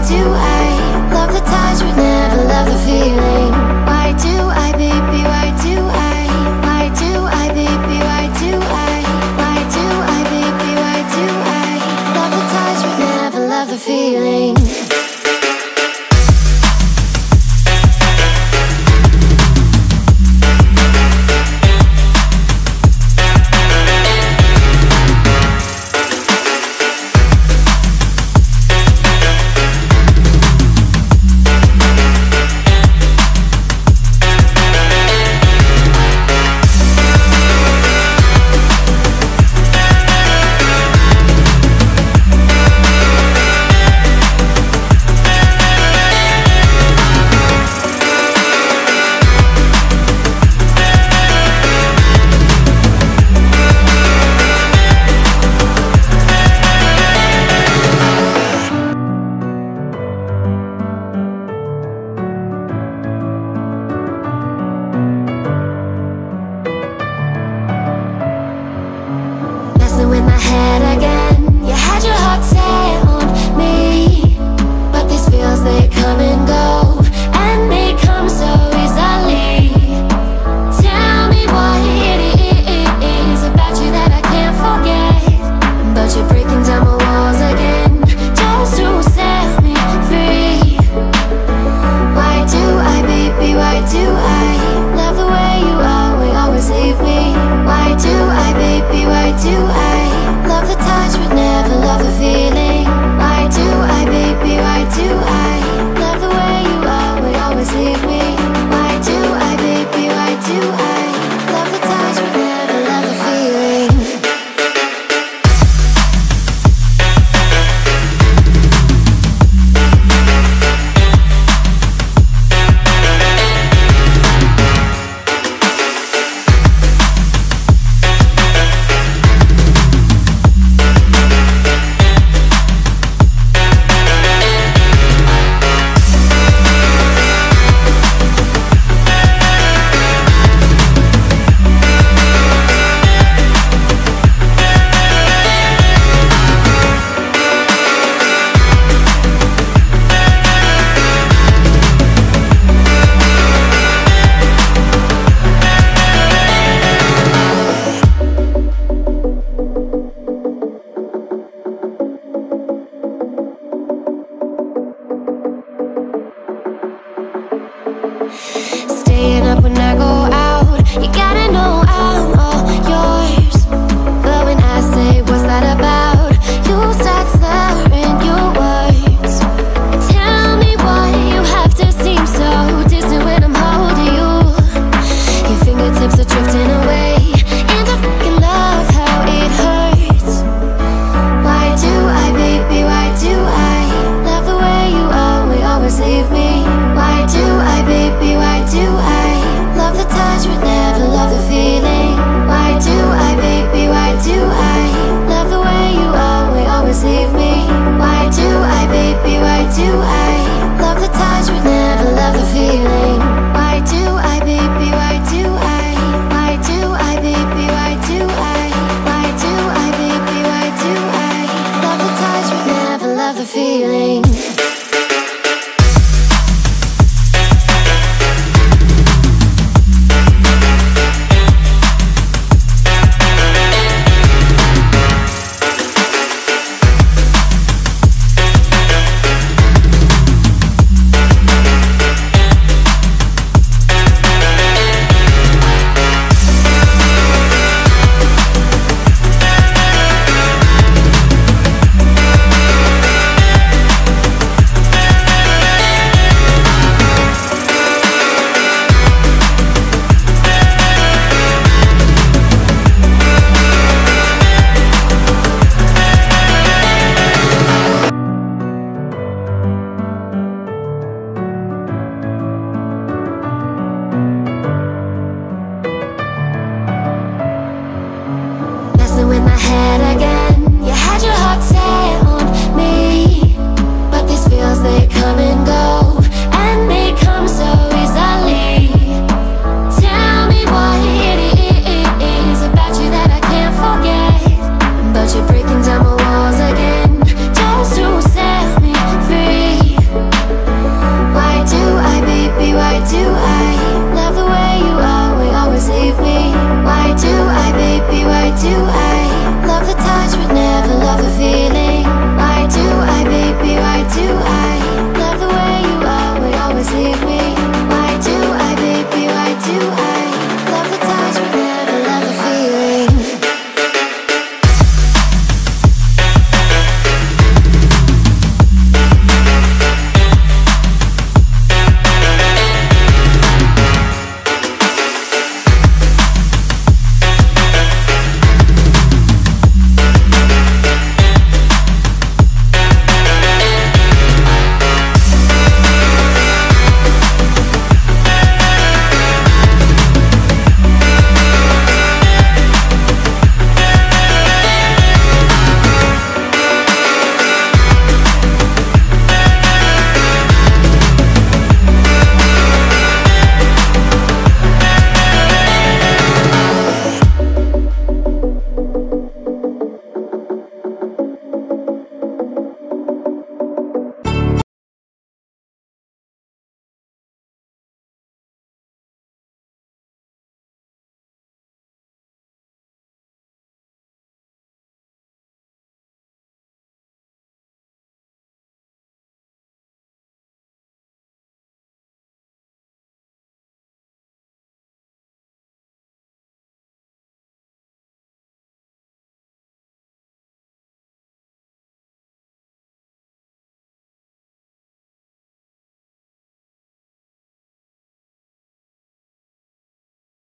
do I love the touch but never love the feeling? Why do I, baby, why do I? Why do I, baby, why do I? Why do I, baby, why do I love the touch but never love the feeling? In my head again, you had your heart set on me, but these feels, they come and go, and they come so easily. Tell me what it is about you that I can't forget, but you're breaking down my walls again, just to set me free. Why do I, baby, why do I love the way you always leave me? Why do I, baby, why do I love the touch but never love the feeling? Why do I, baby, why do I love the way you always leave me? Why do I, baby, why do I love the touch but never love the feeling? Staying up when I go out, you gotta know I'm all yours. But when I say what's that about, you start slurring your words. Tell me why you have to seem so distant when I'm holding you. Your fingertips are drifting away, and I fucking love how it hurts. Why do I, baby, why do I love the way you always leave me? Why do I, baby, why do I love the touch but never love the feeling? Why do I, baby, why do I love the way you always leave me? Why do I, baby, why do I love the touch but never love the feeling? Why do I, baby, why do I? Why do I, baby, why do I? Why do I, baby, why do I love the touch but never love the feeling?